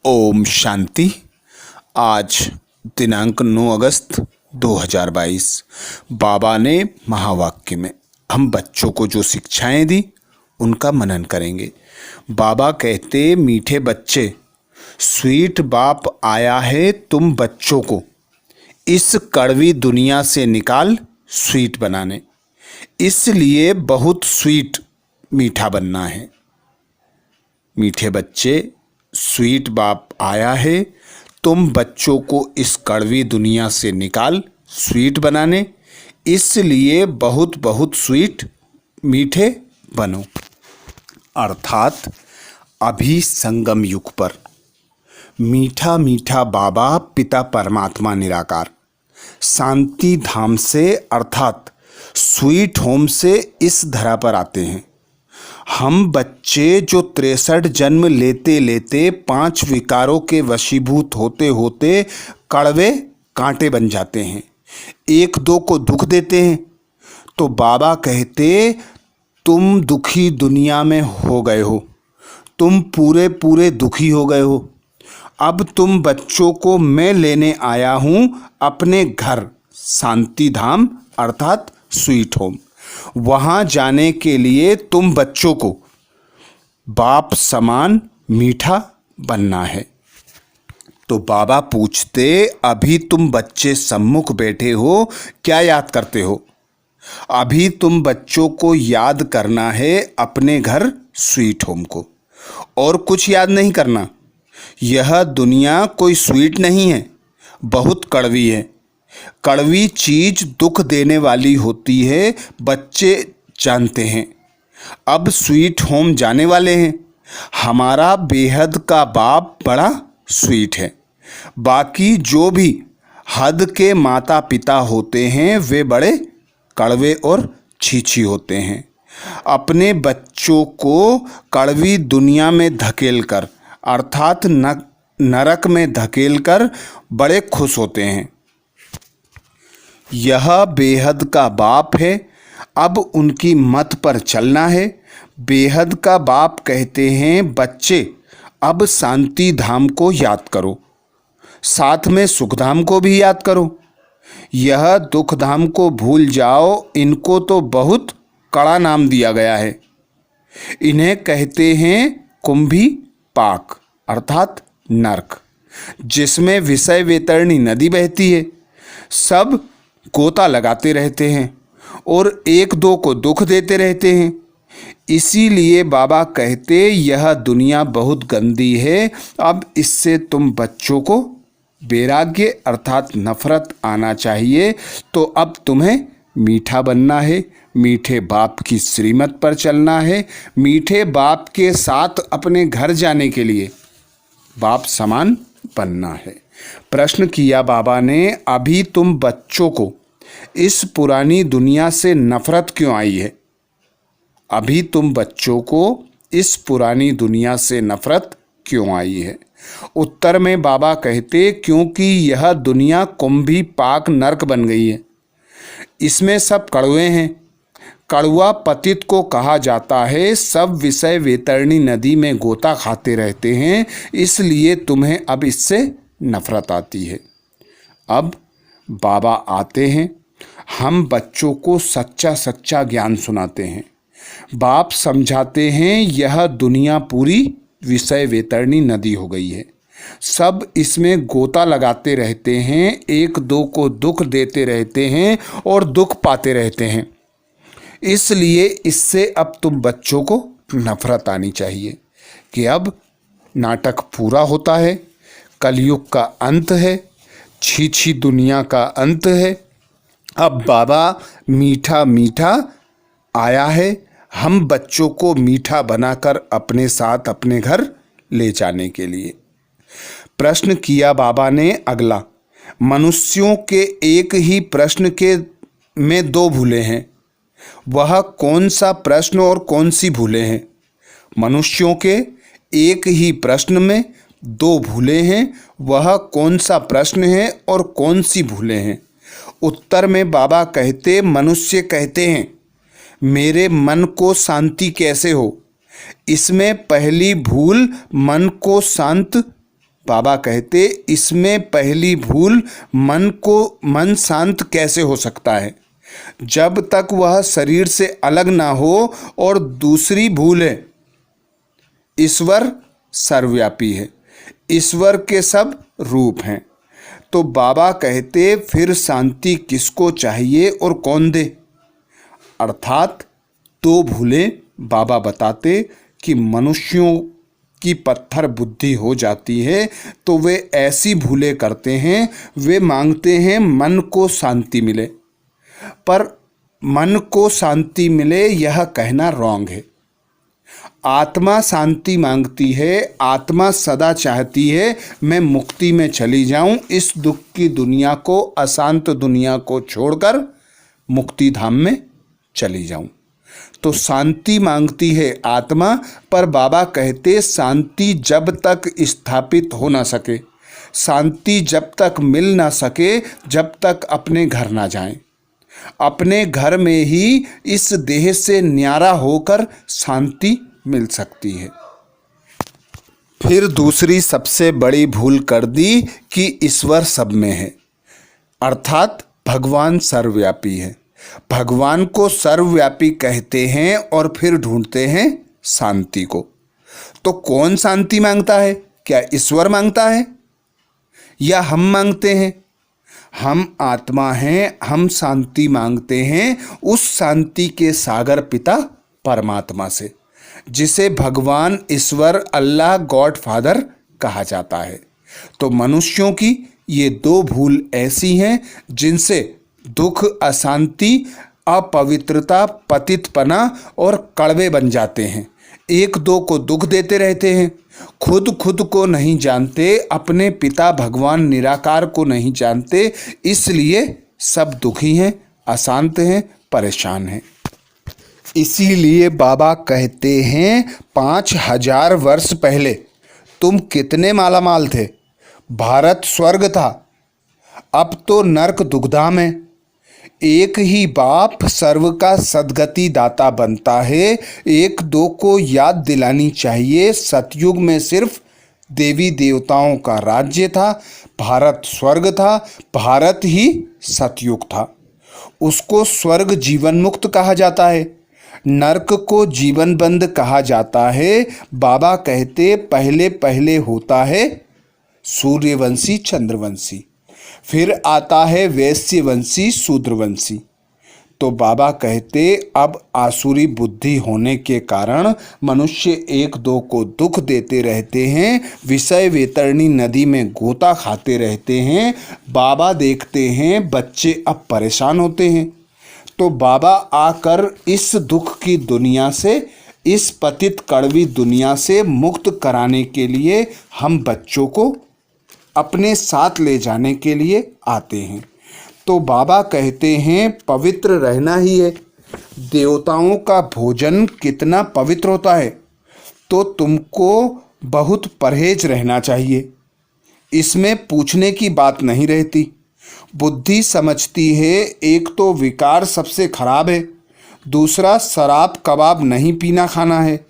ओम शांति। आज दिनांक 9 अगस्त 2022 बाबा ने महावाक्य में हम बच्चों को जो शिक्षाएं दी उनका मनन करेंगे। बाबा कहते, मीठे बच्चे, स्वीट बाप आया है तुम बच्चों को इस कड़वी दुनिया से निकाल स्वीट बनाने, इसलिए बहुत स्वीट मीठा बनना है। मीठे बच्चे, स्वीट बाप आया है तुम बच्चों को इस कड़वी दुनिया से निकाल स्वीट बनाने, इसलिए बहुत बहुत स्वीट मीठे बनो। अर्थात अभी संगम युग पर मीठा मीठा बाबा पिता परमात्मा निराकार शांति धाम से अर्थात स्वीट होम से इस धरा पर आते हैं। हम बच्चे जो 63 जन्म लेते लेते 5 विकारों के वशीभूत होते होते कड़वे कांटे बन जाते हैं, एक दो को दुख देते हैं, तो बाबा कहते तुम दुखी दुनिया में हो गए हो, तुम पूरे पूरे दुखी हो गए हो। अब तुम बच्चों को मैं लेने आया हूँ अपने घर शांति धाम अर्थात स्वीट होम। वहाँ जाने के लिए तुम बच्चों को बाप समान मीठा बनना है। तो बाबा पूछते, अभी तुम बच्चे सम्मुख बैठे हो, क्या याद करते हो? अभी तुम बच्चों को याद करना है अपने घर स्वीट होम को, और कुछ याद नहीं करना। यह दुनिया कोई स्वीट नहीं है, बहुत कड़वी है। कड़वी चीज दुख देने वाली होती है, बच्चे जानते हैं। अब स्वीट होम जाने वाले हैं। हमारा बेहद का बाप बड़ा स्वीट है। बाकी जो भी हद के माता पिता होते हैं वे बड़े कड़वे और छीछी होते हैं। अपने बच्चों को कड़वी दुनिया में धकेल कर अर्थात नरक में धकेल कर बड़े खुश होते हैं। यह बेहद का बाप है, अब उनकी मत पर चलना है। बेहद का बाप कहते हैं, बच्चे अब शांति धाम को याद करो, साथ में सुख धाम को भी याद करो। यह दुख धाम को भूल जाओ, इनको तो बहुत कड़ा नाम दिया गया है। इन्हें कहते हैं कुंभी पाक अर्थात नरक, जिसमें विषय वेतरणी नदी बहती है। सब गोता लगाते रहते हैं और एक दो को दुख देते रहते हैं। इसीलिए बाबा कहते यह दुनिया बहुत गंदी है। अब इससे तुम बच्चों को वैराग्य अर्थात नफरत आना चाहिए। तो अब तुम्हें मीठा बनना है, मीठे बाप की श्रीमत पर चलना है, मीठे बाप के साथ अपने घर जाने के लिए बाप समान बनना है। प्रश्न किया बाबा ने, अभी तुम बच्चों को इस पुरानी दुनिया से नफरत क्यों आई है? अभी तुम बच्चों को इस पुरानी दुनिया से नफरत क्यों आई है? उत्तर में बाबा कहते, क्योंकि यह दुनिया कुंभी पाक नरक बन गई है। इसमें सब कड़वे हैं। कड़वा पतित को कहा जाता है। सब विषय वेतरणी नदी में गोता खाते रहते हैं, इसलिए तुम्हें अब इससे नफरत आती है। अब बाबा आते हैं, हम बच्चों को सच्चा सच्चा ज्ञान सुनाते हैं। बाप समझाते हैं यह दुनिया पूरी विषय वेतरणी नदी हो गई है। सब इसमें गोता लगाते रहते हैं, एक दो को दुख देते रहते हैं और दुख पाते रहते हैं। इसलिए इससे अब तुम बच्चों को नफरत आनी चाहिए कि अब नाटक पूरा होता है, कलयुग का अंत है, छीछी दुनिया का अंत है। अब बाबा मीठा मीठा आया है, हम बच्चों को मीठा बनाकर अपने साथ अपने घर ले जाने के लिए। प्रश्न किया बाबा ने अगला, मनुष्यों के एक ही प्रश्न के में 2 भूले हैं, वह कौन सा प्रश्न और कौन सी भूले हैं? मनुष्यों के एक ही प्रश्न में 2 भूले हैं, वह कौन सा प्रश्न है और कौन सी भूले हैं? उत्तर में बाबा कहते, मनुष्य कहते हैं मेरे मन को शांति कैसे हो? इसमें पहली भूल मन को शांत बाबा कहते इसमें पहली भूल मन शांत कैसे हो सकता है जब तक वह शरीर से अलग ना हो। और दूसरी भूल है ईश्वर सर्वव्यापी है, ईश्वर के सब रूप हैं। तो बाबा कहते फिर शांति किसको चाहिए और कौन दे। अर्थात दो भूलें बाबा बताते कि मनुष्यों की पत्थर बुद्धि हो जाती है तो वे ऐसी भूलें करते हैं, वे मांगते हैं मन को शांति मिले, पर मन को शांति मिले यह कहना रॉन्ग है। आत्मा शांति मांगती है, आत्मा सदा चाहती है मैं मुक्ति में चली जाऊं, इस दुख की दुनिया को, अशांत दुनिया को छोड़कर मुक्ति धाम में चली जाऊं। तो शांति मांगती है आत्मा, पर बाबा कहते शांति जब तक स्थापित हो ना सके, शांति जब तक मिल ना सके, जब तक अपने घर ना जाएं। अपने घर में ही इस देह से न्यारा होकर शांति मिल सकती है। फिर दूसरी सबसे बड़ी भूल कर दी कि ईश्वर सब में है, अर्थात भगवान सर्वव्यापी है। भगवान को सर्वव्यापी कहते हैं और फिर ढूंढते हैं शांति को। तो कौन शांति मांगता है? क्या ईश्वर मांगता है या हम मांगते हैं? हम आत्मा हैं, हम शांति मांगते हैं उस शांति के सागर पिता परमात्मा से, जिसे भगवान, ईश्वर, अल्लाह, गॉड फादर कहा जाता है। तो मनुष्यों की ये दो भूल ऐसी हैं जिनसे दुख, अशांति, अपवित्रता, पतितपना और कड़वे बन जाते हैं। एक दो को दुख देते रहते हैं, खुद को नहीं जानते, अपने पिता भगवान निराकार को नहीं जानते, इसलिए सब दुखी हैं, अशांत हैं, परेशान हैं। इसीलिए बाबा कहते हैं 5000 वर्ष पहले तुम कितने मालामाल थे, भारत स्वर्ग था, अब तो नरक दुखधाम है। एक ही बाप सर्व का सद्गति दाता बनता है। एक दो को याद दिलानी चाहिए, सतयुग में सिर्फ देवी देवताओं का राज्य था, भारत स्वर्ग था, भारत ही सतयुग था। उसको स्वर्ग जीवन मुक्त कहा जाता है, नरक को जीवन बंद कहा जाता है। बाबा कहते पहले पहले होता है सूर्यवंशी, चंद्रवंशी, फिर आता है वैश्यवंशी, शूद्रवंशी। तो बाबा कहते अब आसुरी बुद्धि होने के कारण मनुष्य एक दो को दुख देते रहते हैं, विषय वेतरणी नदी में गोता खाते रहते हैं। बाबा देखते हैं बच्चे अब परेशान होते हैं, तो बाबा आकर इस दुख की दुनिया से, इस पतित कड़वी दुनिया से मुक्त कराने के लिए हम बच्चों को अपने साथ ले जाने के लिए आते हैं। तो बाबा कहते हैं पवित्र रहना ही है। देवताओं का भोजन कितना पवित्र होता है, तो तुमको बहुत परहेज रहना चाहिए, इसमें पूछने की बात नहीं रहती। बुद्धि समझती है एक तो विकार सबसे खराब है, दूसरा शराब कबाब नहीं पीना खाना है,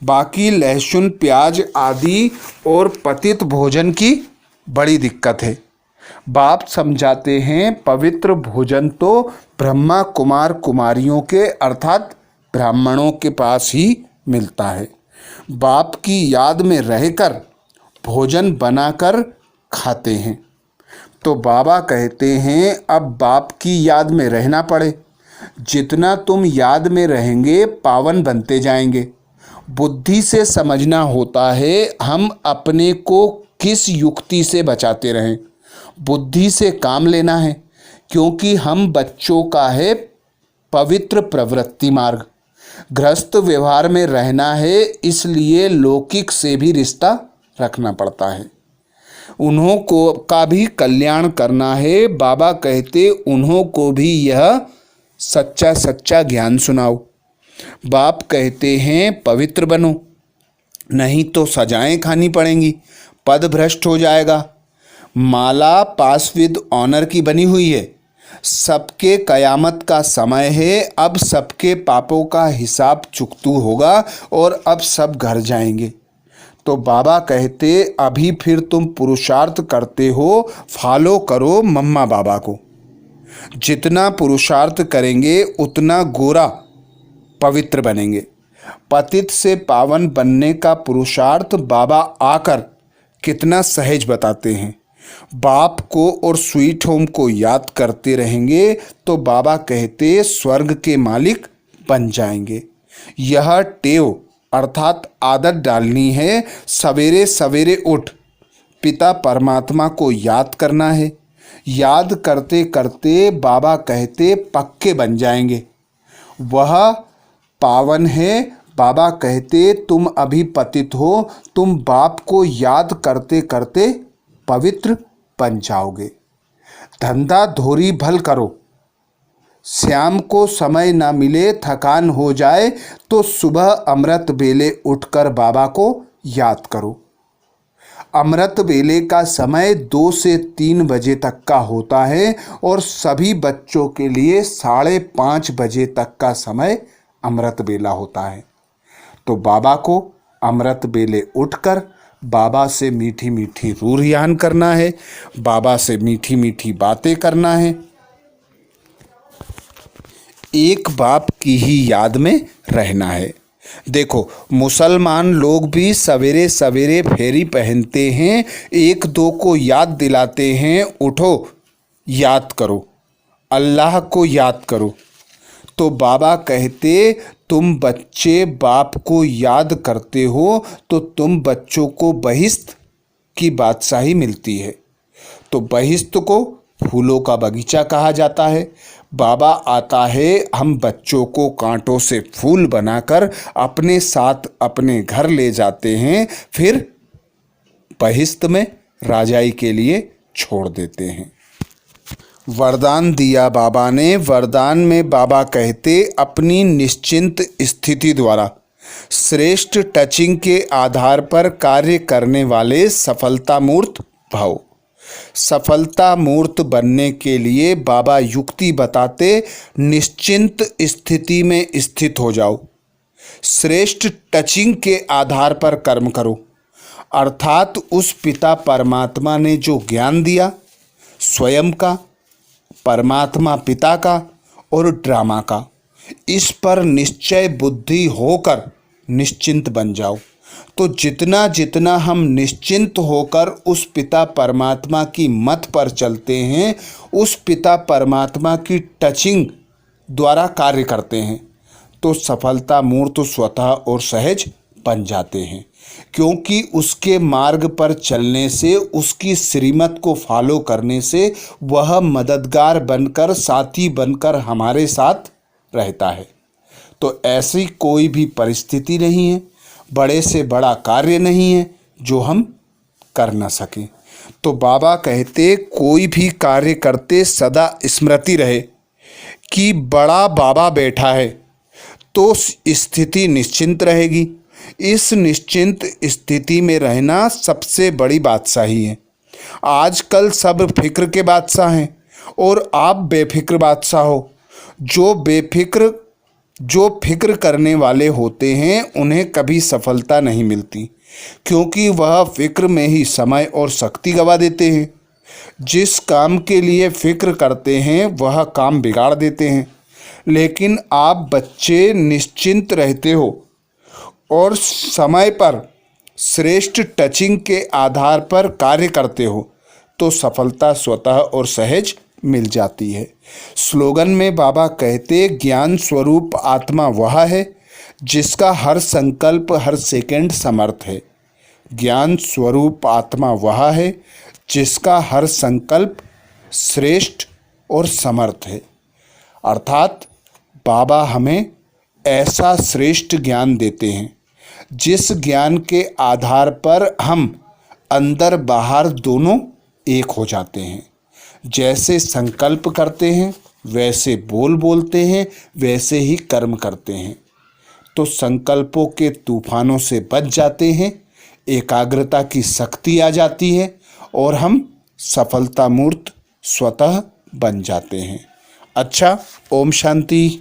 बाकी लहसुन प्याज आदि और पतित भोजन की बड़ी दिक्कत है। बाप समझाते हैं पवित्र भोजन तो ब्रह्मा कुमार कुमारियों के अर्थात ब्राह्मणों के पास ही मिलता है। बाप की याद में रहकर भोजन बनाकर खाते हैं। तो बाबा कहते हैं अब बाप की याद में रहना पड़े, जितना तुम याद में रहेंगे पावन बनते जाएंगे। बुद्धि से समझना होता है हम अपने को किस युक्ति से बचाते रहें, बुद्धि से काम लेना है, क्योंकि हम बच्चों का है पवित्र प्रवृत्ति मार्ग, गृहस्थ व्यवहार में रहना है, इसलिए लौकिक से भी रिश्ता रखना पड़ता है। उन्हों को का भी कल्याण करना है। बाबा कहते उन्हों को भी यह सच्चा सच्चा ज्ञान सुनाओ। बाप कहते हैं पवित्र बनो, नहीं तो सजाएं खानी पड़ेंगी, पद भ्रष्ट हो जाएगा। माला पास विद ऑनर की बनी हुई है, सबके कयामत का समय है, अब सबके पापों का हिसाब चुकतू होगा और अब सब घर जाएंगे। तो बाबा कहते अभी फिर तुम पुरुषार्थ करते हो, फॉलो करो मम्मा बाबा को। जितना पुरुषार्थ करेंगे उतना गोरा पवित्र बनेंगे। पतित से पावन बनने का पुरुषार्थ बाबा आकर कितना सहज बताते हैं। बाप को और स्वीट होम को याद करते रहेंगे तो बाबा कहते स्वर्ग के मालिक बन जाएंगे। यह टेव अर्थात आदत डालनी है। सवेरे सवेरे उठ पिता परमात्मा को याद करना है। याद करते करते बाबा कहते पक्के बन जाएंगे। वह पावन है। बाबा कहते तुम अभी पतित हो, तुम बाप को याद करते करते पवित्र बन जाओगे। धंधा धोरी भल करो, शाम को समय ना मिले, थकान हो जाए तो सुबह अमृत बेले उठकर बाबा को याद करो। अमृत बेले का समय 2 से 3 बजे तक का होता है और सभी बच्चों के लिए 5:30 बजे तक का समय अमृत बेला होता है। तो बाबा को अमृत बेले उठकर बाबा से मीठी मीठी रूरियान करना है, बाबा से मीठी मीठी बातें करना है। एक बाप की ही याद में रहना है। देखो मुसलमान लोग भी सवेरे सवेरे फेरी पहनते हैं, 1-2 को याद दिलाते हैं, उठो याद करो, अल्लाह को याद करो। तो बाबा कहते तुम बच्चे बाप को याद करते हो तो तुम बच्चों को बहिश्त की बादशाही मिलती है। तो बहिश्त को फूलों का बगीचा कहा जाता है। बाबा आता है, हम बच्चों को कांटों से फूल बनाकर अपने साथ अपने घर ले जाते हैं, फिर बहिश्त में राजाई के लिए छोड़ देते हैं। वरदान दिया बाबा ने। वरदान में बाबा कहते अपनी निश्चिंत स्थिति द्वारा श्रेष्ठ टचिंग के आधार पर कार्य करने वाले सफलता मूर्त भव। सफलता मूर्त बनने के लिए बाबा युक्ति बताते निश्चिंत स्थिति में स्थित हो जाओ, श्रेष्ठ टचिंग के आधार पर कर्म करो। अर्थात उस पिता परमात्मा ने जो ज्ञान दिया, स्वयं का, परमात्मा पिता का और ड्रामा का, इस पर निश्चय बुद्धि होकर निश्चिंत बन जाओ। तो जितना जितना हम निश्चिंत होकर उस पिता परमात्मा की मत पर चलते हैं, उस पिता परमात्मा की टचिंग द्वारा कार्य करते हैं, तो सफलता मूर्त स्वतः और सहज बन जाते हैं। क्योंकि उसके मार्ग पर चलने से, उसकी श्रीमत को फॉलो करने से वह मददगार बनकर, साथी बनकर हमारे साथ रहता है। तो ऐसी कोई भी परिस्थिति नहीं है, बड़े से बड़ा कार्य नहीं है जो हम कर न सकें। तो बाबा कहते कोई भी कार्य करते सदा स्मृति रहे कि बड़ा बाबा बैठा है, तो स्थिति निश्चिंत रहेगी। इस निश्चिंत स्थिति में रहना सबसे बड़ी बादशाही है। आजकल सब फिक्र के बादशाह हैं और आप बेफिक्र बादशाह हो। जो फिक्र करने वाले होते हैं उन्हें कभी सफलता नहीं मिलती, क्योंकि वह फिक्र में ही समय और शक्ति गंवा देते हैं। जिस काम के लिए फिक्र करते हैं वह काम बिगाड़ देते हैं। लेकिन आप बच्चे निश्चिंत रहते हो और समय पर श्रेष्ठ टचिंग के आधार पर कार्य करते हो, तो सफलता स्वतः और सहज मिल जाती है। स्लोगन में बाबा कहते ज्ञान स्वरूप आत्मा वह है जिसका हर संकल्प हर सेकंड समर्थ है। ज्ञान स्वरूप आत्मा वह है जिसका हर संकल्प श्रेष्ठ और समर्थ है। अर्थात बाबा हमें ऐसा श्रेष्ठ ज्ञान देते हैं जिस ज्ञान के आधार पर हम अंदर बाहर दोनों एक हो जाते हैं। जैसे संकल्प करते हैं वैसे बोलते हैं, वैसे ही कर्म करते हैं, तो संकल्पों के तूफानों से बच जाते हैं, एकाग्रता की शक्ति आ जाती है और हम सफलता मूर्त स्वतः बन जाते हैं। अच्छा, ओम शांति।